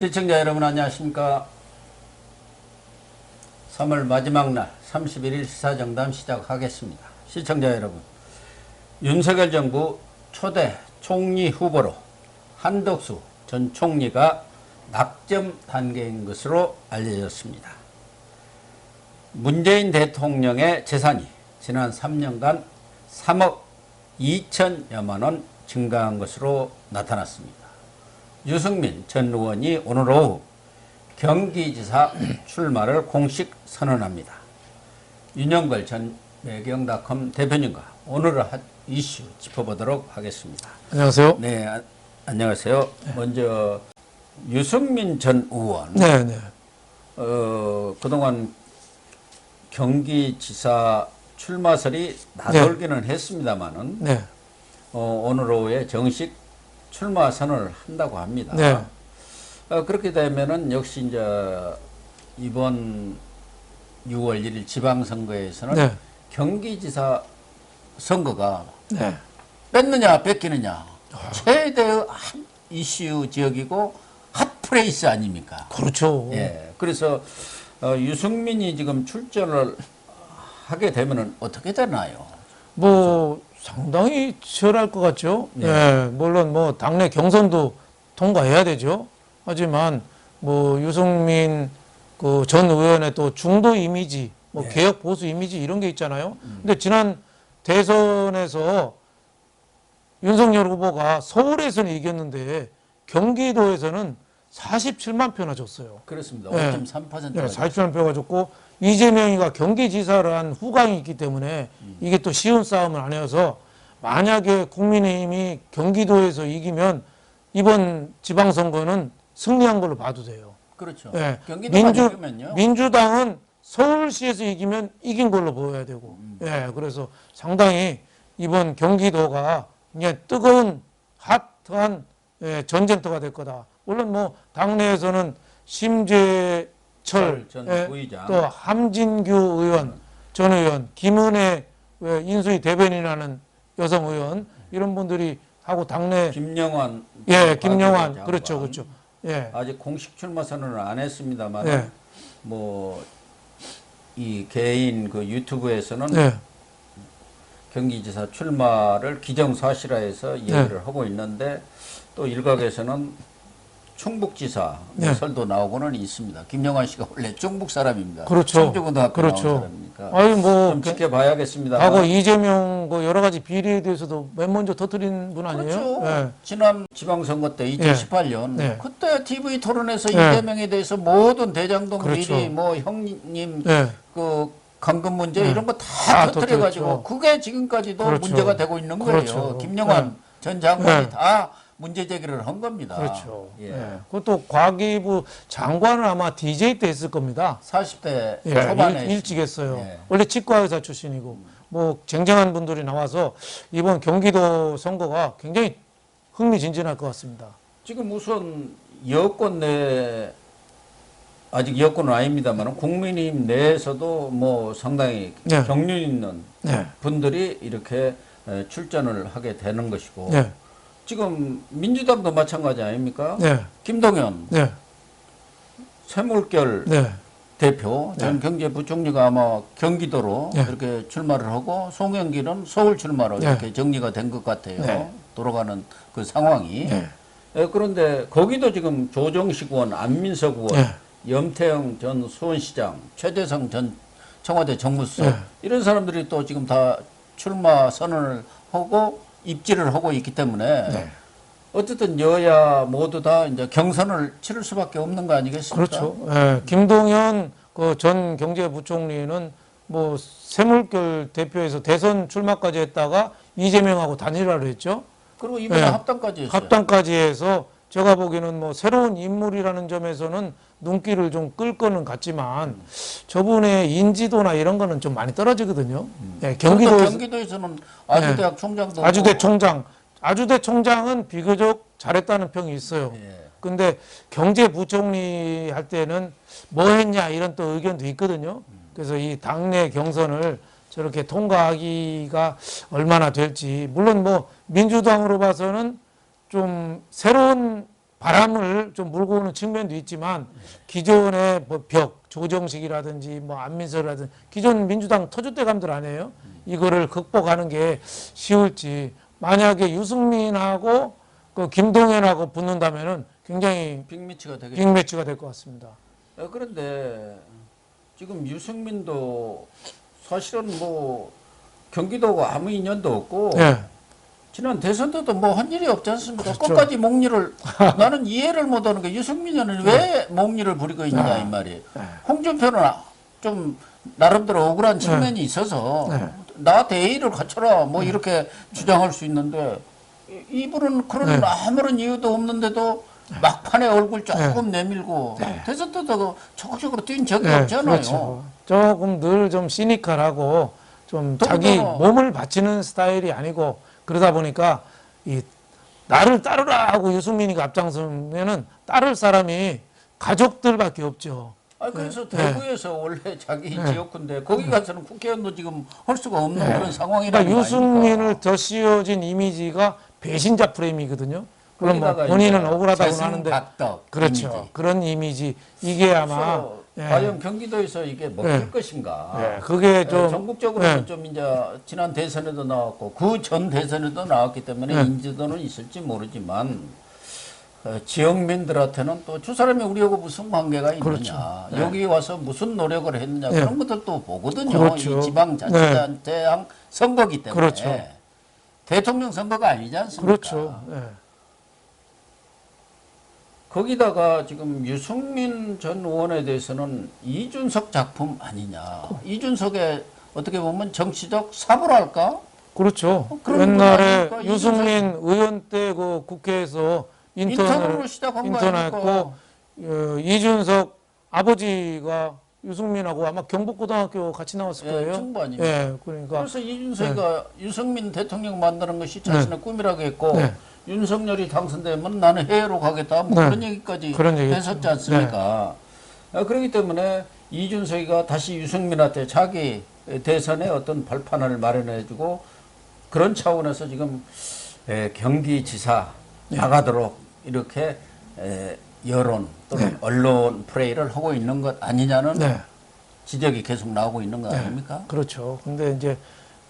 시청자 여러분 안녕하십니까. 3월 마지막 날 31일 시사정담 시작하겠습니다. 시청자 여러분, 윤석열 정부 초대 총리 후보로 한덕수 전 총리가 낙점 단계인 것으로 알려졌습니다. 문재인 대통령의 재산이 지난 3년간 3억 2천여만 원 증가한 것으로 나타났습니다. 유승민 전 의원이 오늘 오후 경기지사 출마를 공식 선언합니다. 윤영걸 전 매경닷컴 대표님과 오늘의 핫 이슈 짚어보도록 하겠습니다. 안녕하세요. 네, 안녕하세요. 네. 먼저 유승민 전 의원. 네. 그동안 경기지사 출마설이 나돌기는 했습니다만은 네. 오늘 오후에 정식 출마 선언을 한다고 합니다. 네. 그렇게 되면은 역시 이제 이번 6월 1일 지방선거에서는 네. 경기지사 선거가 네. 뺏느냐 뺏기느냐 최대의 이슈 지역이고 핫플레이스 아닙니까? 그렇죠. 예. 그래서 유승민이 지금 출전을 하게 되면은 어떻게 되나요? 뭐 상당히 치열할 것 같죠. 네. 네. 물론 뭐 당내 경선도 통과해야 되죠. 하지만 뭐 유승민 그 전 의원의 또 중도 이미지, 뭐 네. 개혁 보수 이미지 이런 게 있잖아요. 근데 지난 대선에서 윤석열 후보가 서울에서는 이겼는데 경기도에서는 47만 표나 줬어요. 그렇습니다. 네. 5.3%. 네, 47만 표가 줬고 이재명이가 경기지사를 한 후광이 있기 때문에 이게 또 쉬운 싸움은 아니어서 만약에 국민의힘이 경기도에서 이기면 이번 지방선거는 승리한 걸로 봐도 돼요. 그렇죠. 네. 경기도만 이기면요. 민주당은 서울시에서 이기면 이긴 걸로 보여야 되고, 그래서 상당히 이번 경기도가 그냥 뜨거운 핫한 전쟁터가 될 거다. 물론 뭐 당내에서는 심재철 전 부의장, 또 함진규 의원, 전 의원, 김은혜 인수위 대변인이라는 여성 의원 이런 분들이 하고 당내 김영환, 김영환 그렇죠. 아직 공식 출마 선언을 안 했습니다만, 뭐 이 개인 그 유튜브에서는 경기지사 출마를 기정사실화해서 얘기를 하고 있는데 또 일각에서는 충북지사 설도 나오고는 있습니다. 김영환 씨가 원래 충북 사람입니다. 그렇죠. 청주고등학교 나온 사람이니까. 아유, 뭐 좀 지켜봐야겠습니다. 과거 이재명 그 여러 가지 비리에 대해서도 맨 먼저 터뜨린 분 아니에요? 그렇죠. 지난 지방선거 때 2018년 그때 TV 토론에서 이재명에 대해서 모든 대장동 비리, 뭐 형님 그 강금 문제 이런 거 다 터뜨려가지고 그게 지금까지도 문제가 되고 있는 거예요. 김영환 전 장관이 다 문제 제기를 한 겁니다. 그렇죠. 그것도 과기부 장관을 아마 DJ 때 했을 겁니다. 40대 초반에 일찍 했어요. 원래 치과의사 출신이고 뭐 쟁쟁한 분들이 나와서 이번 경기도 선거가 굉장히 흥미진진할 것 같습니다. 지금 우선 여권 내 아직 여권은 아닙니다만 국민의힘 내에서도 뭐 상당히 경륜 있는 분들이 이렇게 출전을 하게 되는 것이고 지금 민주당도 마찬가지 아닙니까? 김동연 쇠물결 대표 전 경제부총리가 아마 경기도로 이렇게 출마를 하고 송영길은 서울 출마로 이렇게 정리가 된 것 같아요. 돌아가는 그 상황이. 그런데 거기도 지금 조정식 의원, 안민석 의원, 염태영 전 수원시장, 최재성 전 청와대 정무수석 이런 사람들이 또 지금 다 출마 선언을 하고 입지를 하고 있기 때문에 어쨌든 여야 모두 다 이제 경선을 치를 수밖에 없는 거 아니겠습니까? 그렇죠. 김동연 그 전 경제부총리는 뭐 쇠물결 대표에서 대선 출마까지 했다가 이재명하고 단일화를 했죠. 그리고 이번에 합당까지 했어요. 합당까지 해서 제가 보기에는 뭐 새로운 인물이라는 점에서는 눈길을 좀 끌 거는 같지만 저분의 인지도나 이런 거는 좀 많이 떨어지거든요. 경기도에서는 아주대학 총장도 아주대 총장은 비교적 잘했다는 평이 있어요. 근데 경제부총리 할 때는 뭐 했냐 이런 또 의견도 있거든요. 그래서 이 당내 경선을 저렇게 통과하기가 얼마나 될지 물론 뭐 민주당으로 봐서는 좀 새로운 바람을 좀 물고 오는 측면도 있지만 기존의 뭐 벽, 조정식이라든지 뭐 안민석이라든지 기존 민주당 터줏대감들 아니에요? 이거를 극복하는 게 쉬울지. 만약에 유승민하고 그 김동연하고 붙는다면은 굉장히 빅매치가 되겠죠. 빅매치가 될 것 같습니다. 그런데 지금 유승민도 사실은 뭐 경기도가 아무 인연도 없고 예. 지난 대선 때도 뭐 한 일이 없지 않습니까? 그렇죠. 끝까지 목리를 나는 이해를 못하는 게 유승민은 왜 목리를 부리고 있냐 이 말이에요. 홍준표는 좀 나름대로 억울한 측면이 있어서 나 대의를 갖춰라 뭐 이렇게 주장할 수 있는데 이분은 그런 아무런 이유도 없는데도 막판에 얼굴 조금 내밀고 대선 때도 적극적으로 뛴 적이 없잖아요. 그렇죠. 조금 늘 좀 시니컬하고 좀 자기 몸을 바치는 스타일이 아니고 그러다 보니까 이 나를 따르라 하고 유승민이가 앞장서면은 따를 사람이 가족들밖에 없죠. 그래서 대구에서 원래 자기 지역구인데 거기 가서는 국회의원도 지금 할 수가 없는 그런 상황이라는 그러니까 거 유승민을 아닙니까? 더 씌워진 이미지가 배신자 프레임이거든요. 물론 뭐 거기다가 본인은 이제 억울하다고 하는데 재승박덕 그렇죠. 이미지. 그런 이미지 이게 아마 과연 경기도에서 이게 먹힐 것인가? 그게 좀 전국적으로는 좀 이제 지난 대선에도 나왔고 그 전 대선에도 나왔기 때문에 인지도는 있을지 모르지만 지역민들한테는 또 저 사람이 우리하고 무슨 관계가 있느냐, 그렇죠. 여기 와서 무슨 노력을 했느냐 그런 것들도 보거든요. 그렇죠. 이 지방자치단체장 선거기 때문에 그렇죠. 대통령 선거가 아니지 않습니까? 그렇죠. 거기다가 지금 유승민 전 의원에 대해서는 이준석 작품 아니냐. 이준석의 어떻게 보면 정치적 사보랄까? 그렇죠. 그런 옛날에 거 아닙니까? 유승민 의원 때 그 국회에서 인턴으로 시작한 거 인턴했고 이준석 아버지가 유승민하고 아마 경북고등학교 같이 나왔을 거예요. 친구 아닙니까? 그러니까 그래서 이준석이가 유승민 대통령 만드는 것이 자신의 꿈이라고 했고 윤석열이 당선되면 나는 해외로 가겠다 뭐 그런 얘기까지 했었지 않습니까? 그렇기 때문에 이준석이가 다시 유승민한테 자기 대선에 어떤 발판을 마련해주고 그런 차원에서 지금 경기지사 나가도록 이렇게 여론 또는 언론 플레이를 하고 있는 것 아니냐는 지적이 계속 나오고 있는 거 아닙니까? 그렇죠. 근데 이제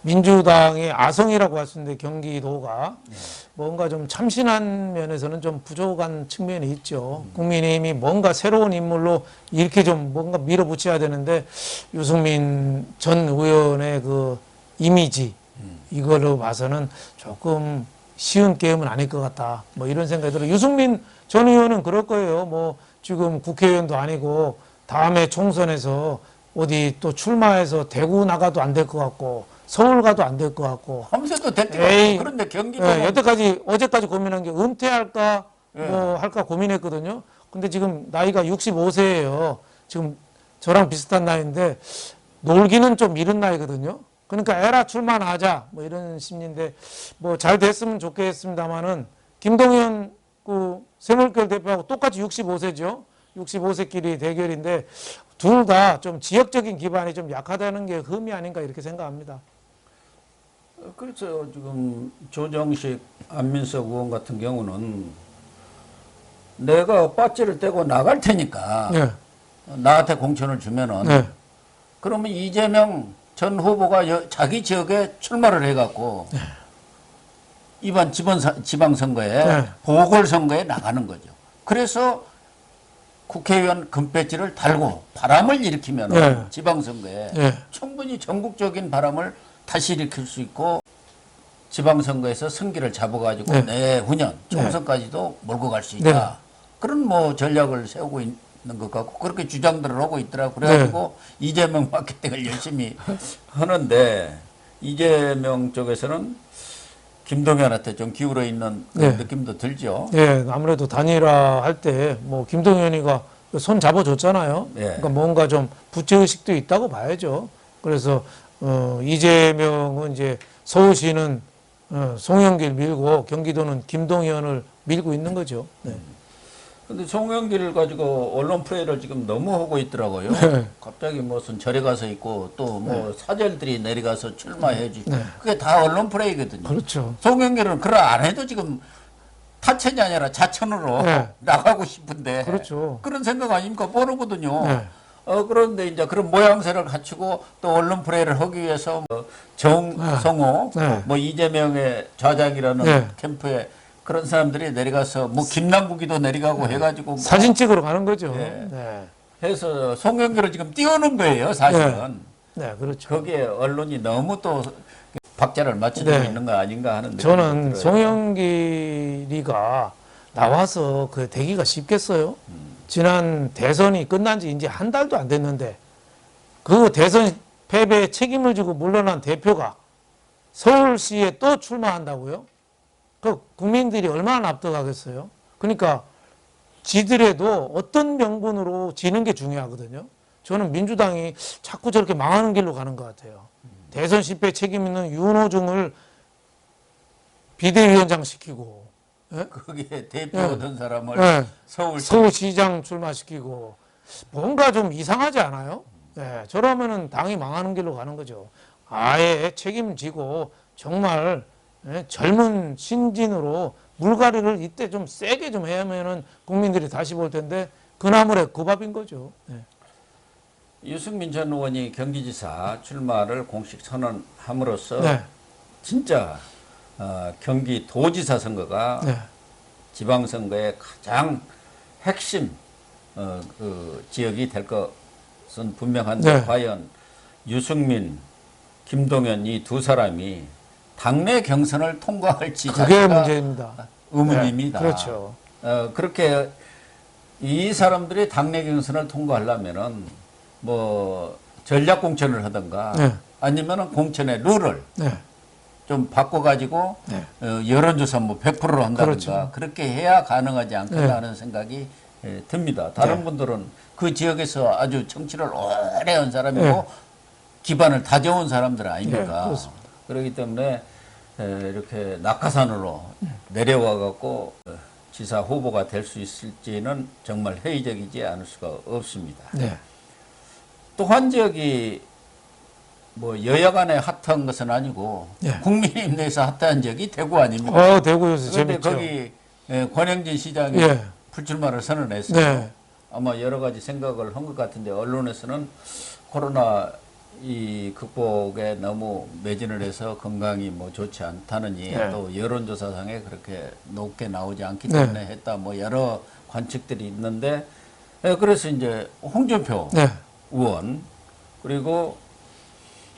민주당의 아성이라고 할 수 있는데 경기도가 뭔가 좀 참신한 면에서는 좀 부족한 측면이 있죠. 국민의힘이 뭔가 새로운 인물로 이렇게 좀 뭔가 밀어붙여야 되는데 유승민 전 의원의 그 이미지 이걸로 봐서는 조금 쉬운 게임은 아닐 것 같다. 뭐 이런 생각이 들어요. 유승민 전 의원은 그럴 거예요. 뭐 지금 국회의원도 아니고 다음에 총선에서 어디 또 출마해서 대구 나가도 안 될 것 같고 서울 가도 안 될 것 같고. 하면서도 됐대요. 그런데 경기도 여태까지 어제까지 고민한 게 은퇴할까 뭐 할까 고민했거든요. 근데 지금 나이가 65세예요. 지금 저랑 비슷한 나이인데 놀기는 좀 이른 나이거든요. 그러니까 에라 출마하자 뭐 이런 심리인데 뭐 잘 됐으면 좋겠습니다만은 김동연 그 새물결 대표하고 똑같이 65세죠. 65세끼리 대결인데 둘 다 좀 지역적인 기반이 좀 약하다는 게 흠이 아닌가 이렇게 생각합니다. 그렇죠. 지금 조정식, 안민석 의원 같은 경우는 내가 빠찌를 떼고 나갈 테니까 나한테 공천을 주면은 그러면 이재명 전 후보가 자기 지역에 출마를 해갖고 이번 지방선거에 보궐선거에 나가는 거죠. 그래서 국회의원 금배지를 달고 바람을 일으키면 지방선거에 충분히 전국적인 바람을 다시 일으킬 수 있고 지방선거에서 승기를 잡아가지고 내후년 총선까지도 몰고 갈 수 있다. 그런 뭐 전략을 세우고 있는 것 같고 그렇게 주장들을 하고 있더라고. 그래가지고 이재명 마케팅을 열심히 하는데 이재명 쪽에서는 김동연한테 좀 기울어 있는 그런 느낌도 들죠. 아무래도 단일화 할 때 뭐 김동연이가 손 잡아줬잖아요. 그러니까 뭔가 좀 부채의식도 있다고 봐야죠. 그래서 이재명은 이제 서울시는 송영길 밀고 경기도는 김동연을 밀고 있는 거죠. 근데 송영길을 가지고 언론 플레이를 지금 너무 하고 있더라고요. 갑자기 무슨 절에 가서 있고 또 뭐 사절들이 내려가서 출마해 주고 그게 다 언론 플레이거든요. 그렇죠. 송영길은 그걸 안 해도 지금 타천이 아니라 자천으로 네. 나가고 싶은데 그렇죠. 그런 생각 아닙니까? 뻔하거든요. 네. 그런데 이제 그런 모양새를 갖추고 또 언론 플레이를 하기 위해서 뭐 정성호, 네. 뭐 이재명의 좌장이라는 네. 캠프에 그런 사람들이 내려가서 뭐 김남국이도 내려가고 해가지고 뭐 사진 찍으러 가는 거죠. 네. 네. 해서 송영길을 지금 띄우는 거예요, 사실은. 네, 그렇죠. 거기에 언론이 너무 또 박자를 맞추고 네. 있는 거 아닌가 하는 느낌이 저는 들어요. 송영길이가 나와서 그 되기가 쉽겠어요? 지난 대선이 끝난 지 이제 한 달도 안 됐는데 그 대선 패배에 책임을 지고 물러난 대표가 서울시에 또 출마한다고요? 그 국민들이 얼마나 납득하겠어요? 그러니까 지더라도 어떤 명분으로 지는 게 중요하거든요. 저는 민주당이 자꾸 저렇게 망하는 길로 가는 것 같아요. 대선 실패 책임 있는 윤호중을 비대위원장 시키고, 예? 거기에 대표던 사람을 예. 서울시 서울시장 출마시키고 뭔가 좀 이상하지 않아요? 예. 저러면은 당이 망하는 길로 가는 거죠. 아예 책임지고 정말 젊은 신진으로 물갈이를 이때 좀 세게 좀 해야면은 국민들이 다시 볼 텐데 그나물에 그 밥인 거죠. 예. 유승민 전 의원이 경기지사 출마를 공식 선언함으로써 네. 진짜 경기도지사 선거가 네. 지방선거의 가장 핵심 그 지역이 될 것은 분명한데 네. 과연 유승민, 김동연 이 두 사람이 당내 경선을 통과할지 그게 자체가 문제입니다. 의문입니다. 네. 그렇죠. 그렇게 이 사람들이 당내 경선을 통과하려면은 뭐 전략 공천을 하든가 네. 아니면은 공천의 룰을 네. 좀 바꿔가지고 네. 여론조사 뭐 100%로 한다든가 그렇죠. 그렇게 해야 가능하지 않겠나 네. 하는 생각이 듭니다. 다른 네. 분들은 그 지역에서 아주 정치를 오래 한 사람이고 네. 기반을 다져온 사람들 네, 아닙니까? 그렇습니다. 그렇기 때문에 이렇게 낙하산으로 내려와 갖고 지사 후보가 될 수 있을지는 정말 회의적이지 않을 수가 없습니다. 네. 또 한 지역이 뭐 여야 간에 핫한 것은 아니고 네. 국민의힘 내에서 핫한 지역이 대구 아닙니까? 대구에서 그런데 재밌죠. 거기 권영진 시장이 예. 불출마를 선언했어요. 네. 아마 여러 가지 생각을 한 것 같은데 언론에서는 코로나 이 극복에 너무 매진을 해서 건강이 뭐 좋지 않다느니 네. 또 여론조사상에 그렇게 높게 나오지 않기 네. 때문에 했다 뭐 여러 관측들이 있는데 그래서 이제 홍준표 네. 의원 그리고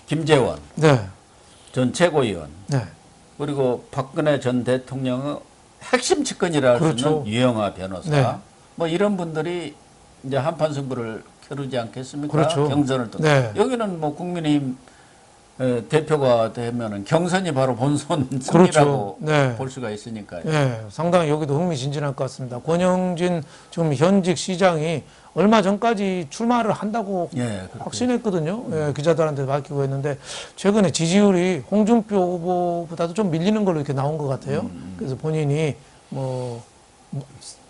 김재원 네. 전 최고위원 네. 그리고 박근혜 전 대통령의 핵심 측근이라 할 수 그렇죠. 있는 유영하 변호사 네. 뭐 이런 분들이 이제 한판 승부를 겨루지 않겠습니까? 그렇죠. 경선을 또 네. 여기는 뭐 국민의힘 대표가 되면은 경선이 바로 본선 승리라고 그렇죠. 네. 볼 수가 있으니까요. 예, 상당히 여기도 흥미진진할 것 같습니다. 권영진 지금 현직 시장이 얼마 전까지 출마를 한다고 예, 그렇게. 확신했거든요. 예, 기자들한테 밝히고 했는데 최근에 지지율이 홍준표 후보보다도 좀 밀리는 걸로 이렇게 나온 것 같아요. 그래서 본인이 뭐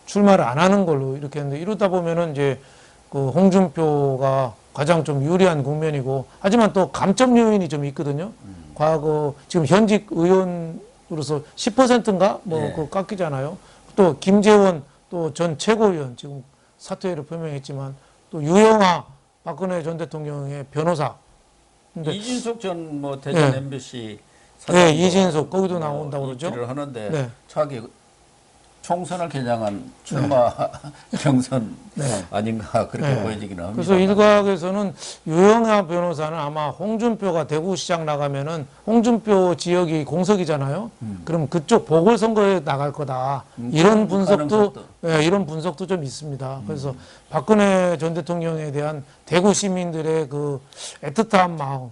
출마를 안 하는 걸로 이렇게 했는데 이러다 보면은 이제 그 홍준표가 가장 좀 유리한 국면이고 하지만 또 감점 요인이 좀 있거든요. 과거 지금 현직 의원으로서 10%인가 뭐 예. 그거 깎이잖아요. 또 김재원 또 전 최고위원 지금 사퇴를 표명했지만 또 유영하 박근혜 전 대통령의 변호사. 근데 이진석 전 뭐 대전 네. MBC 네, 이진석 거기도 나온다고 그러죠. 입지를 하는데 네. 차기 총선을 겨냥한 출마 경선 네. 아닌가 그렇게 네. 보여지기는 합니다. 그래서 일각에서는 유영하 변호사는 아마 홍준표가 대구시장 나가면은 홍준표 지역이 공석이잖아요. 그럼 그쪽 보궐선거에 나갈 거다. 이런 그런 분석도 가능성도. 예, 이런 분석도 좀 있습니다. 그래서 박근혜 전 대통령에 대한 대구 시민들의 그 애틋한 마음,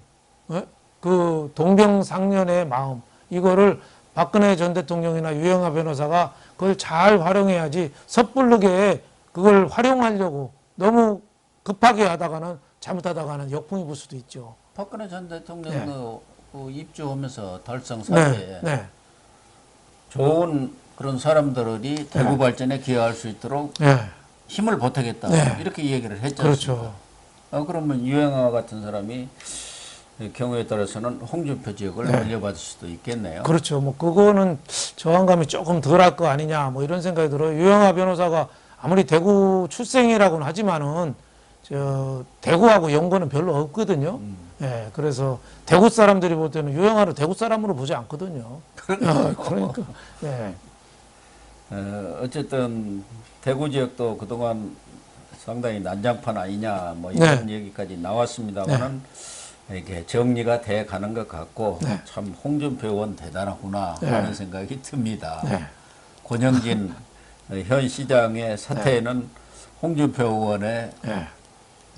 예? 그 동병상련의 마음 이거를 박근혜 전 대통령이나 유영하 변호사가 그걸 잘 활용해야지 섣부르게 그걸 활용하려고 너무 급하게 하다가는 잘못하다가는 역풍이 불 수도 있죠. 박근혜 전 대통령도 네. 그 입주하면서 달성 네, 사회에 네, 좋은 그런 사람들이 대구 발전에 기여할 수 있도록 네, 힘을 보태겠다 네. 이렇게 얘기를 했죠. 그렇죠. 그러면 유영하 같은 사람이 경우에 따라서는 홍준표 지역을 네. 물려받을 수도 있겠네요. 그렇죠. 뭐 그거는 저항감이 조금 덜할 거 아니냐 뭐 이런 생각이 들어요. 유영하 변호사가 아무리 대구 출생이라고는 하지만은 저 대구하고 연고는 별로 없거든요. 예, 그래서 대구 사람들이 볼 때는 유영하를 대구 사람으로 보지 않거든요. 그러니까. 예. 어쨌든 대구 지역도 그동안 상당히 난장판 아니냐 뭐 이런 네. 얘기까지 나왔습니다만은 이게 정리가 돼 가는 것 같고 네. 참 홍준표 의원 대단하구나 네. 하는 생각이 듭니다. 네. 권영진 현 시장의 사태에는 홍준표 의원의 예.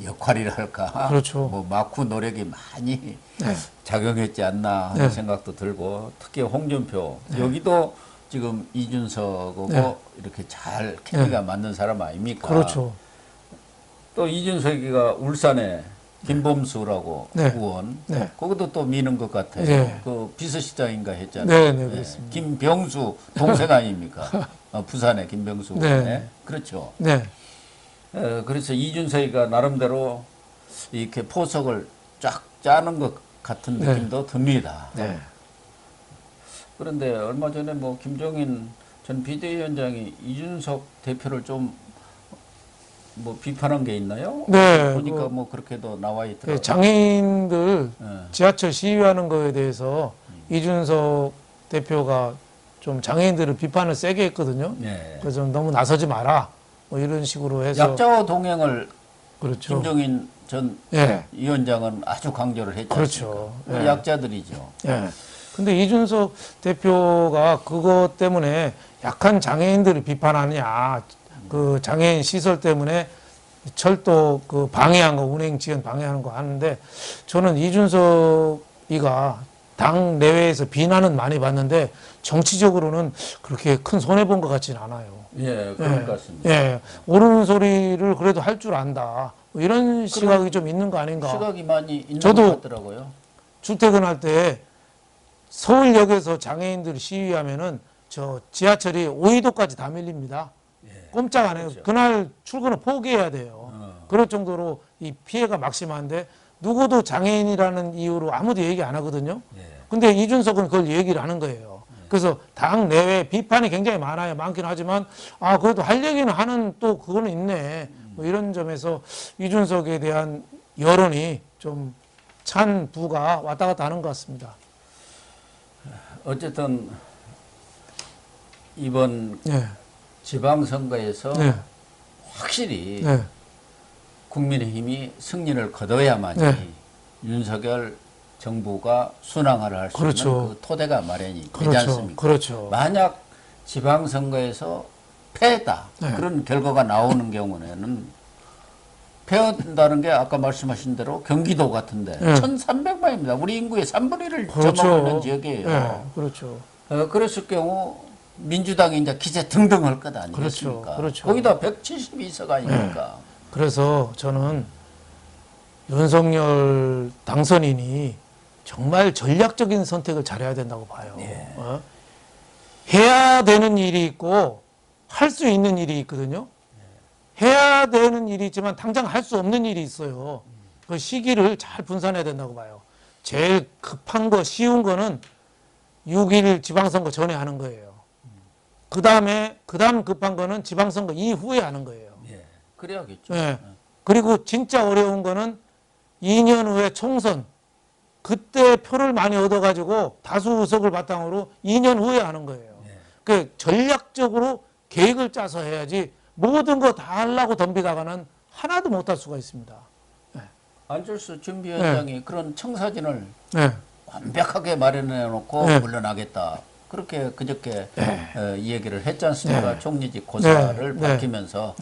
역할이랄까 그렇죠. 뭐 막후 노력이 많이 네. 작용했지 않나 하는 네. 생각도 들고 특히 홍준표 여기도 지금 이준석하고 네. 이렇게 잘 케미가 맞는 사람 아닙니까? 그렇죠. 또 이준석이가 울산에 김범수라고 네. 의원 네. 거기도 또 미는 것 같아요. 네. 그 비서실장인가 했잖아요. 네, 네, 그렇습니다. 김병수 동생 아닙니까? 부산의 김병수 네. 의원. 그렇죠. 네. 그래서 이준석이가 나름대로 이렇게 포석을 쫙 짜는 것 같은 네. 느낌도 듭니다. 네. 그런데 얼마 전에 뭐 김종인 전 비대위원장이 이준석 대표를 좀 뭐 비판한 게 있나요? 네, 보니까 뭐 그렇게도 나와 있더라고요. 장애인들 네. 지하철 시위하는 거에 대해서 이준석 대표가 좀 장애인들을 비판을 세게 했거든요. 네. 그래서 좀 너무 나서지 마라. 뭐 이런 식으로 해서 약자와 동행을 그렇죠. 김종인 전 예. 위원장은 아주 강조를 했지 그렇죠. 않습니까? 예. 약자들이죠. 예. 근데 이준석 대표가 그것 때문에 약한 장애인들을 비판하느냐. 그 장애인 시설 때문에 철도 그 방해한 거, 운행 지연 방해하는 거 하는데 저는 이준석이가 당 내외에서 비난은 많이 받는데 정치적으로는 그렇게 큰 손해 본 것 같지는 않아요. 예, 그런 것 같습니다. 예, 옳은 소리를 그래도 할 줄 안다. 뭐 이런 시각이 좀 있는 거 아닌가. 시각이 많이 있는 저도 것 같더라고요. 출퇴근할 때 서울역에서 장애인들 시위하면은 저 지하철이 오이도까지 다 밀립니다. 꼼짝 안 해요. 그렇죠. 그날 출근을 포기해야 돼요. 그럴 정도로 이 피해가 막심한데 누구도 장애인이라는 이유로 아무도 얘기 안 하거든요. 예. 근데 이준석은 그걸 얘기를 하는 거예요. 그래서 당 내외 비판이 굉장히 많아요. 많긴 하지만 아 그래도 할 얘기는 하는 또 그거는 있네. 뭐 이런 점에서 이준석에 대한 여론이 좀 찬 부가 왔다 갔다 하는 것 같습니다. 어쨌든 이번 네. 지방선거에서 네. 확실히 네. 국민의힘이 승리를 거둬야만이 네. 윤석열 정부가 순항을 할 수 그렇죠. 있는 그 토대가 마련이 되지 그렇죠. 않습니까? 그렇죠. 만약 지방선거에서 패다 네. 그런 결과가 나오는 경우에는 패한다는 게 아까 말씀하신 대로 경기도 같은데 네. 1,300만입니다. 우리 인구의 3분의 1을 그렇죠. 점하고 있는 지역이에요. 네. 그렇죠. 그랬을 경우 민주당이 이제 기세 등등할 것 아니겠습니까? 그렇죠. 그렇죠. 거기다 172석 아닙니까? 그래서 저는 윤석열 당선인이 정말 전략적인 선택을 잘해야 된다고 봐요. 예. 해야 되는 일이 있고 할 수 있는 일이 있거든요. 해야 되는 일이 있지만 당장 할 수 없는 일이 있어요. 그 시기를 잘 분산해야 된다고 봐요. 제일 급한 거, 쉬운 거는 6일 지방선거 전에 하는 거예요. 그 다음 급한 거는 지방선거 이후에 하는 거예요. 예. 그래야겠죠. 네. 그리고 진짜 어려운 거는 2년 후에 총선. 그때 표를 많이 얻어가지고 다수 의석을 바탕으로 2년 후에 하는 거예요. 그 전략적으로 계획을 짜서 해야지 모든 거 다 하려고 덤비다가는 하나도 못할 수가 있습니다. 안철수 준비위원장이 그런 청사진을 네. 완벽하게 마련해 놓고 네. 물러나겠다. 그렇게 그저께 이 얘기를 했지 않습니까? 총리직 고사를 네. 밝히면서.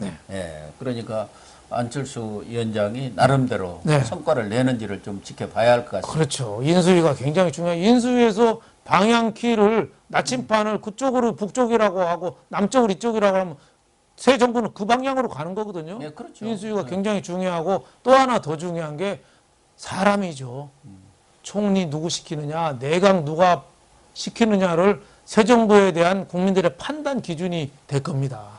그러니까 안철수 위원장이 나름대로 성과를 내는지를 좀 지켜봐야 할 것 같습니다. 그렇죠. 인수위가 굉장히 중요해요. 인수위에서 방향 키를 나침반을 그쪽으로 북쪽이라고 하고 남쪽으로 이쪽이라고 하면 새 정부는 그 방향으로 가는 거거든요. 네, 그렇죠. 인수위가 굉장히 중요하고 또 하나 더 중요한 게 사람이죠. 총리 누구 시키느냐, 내각 누가 시키느냐를 새 정부에 대한 국민들의 판단 기준이 될 겁니다.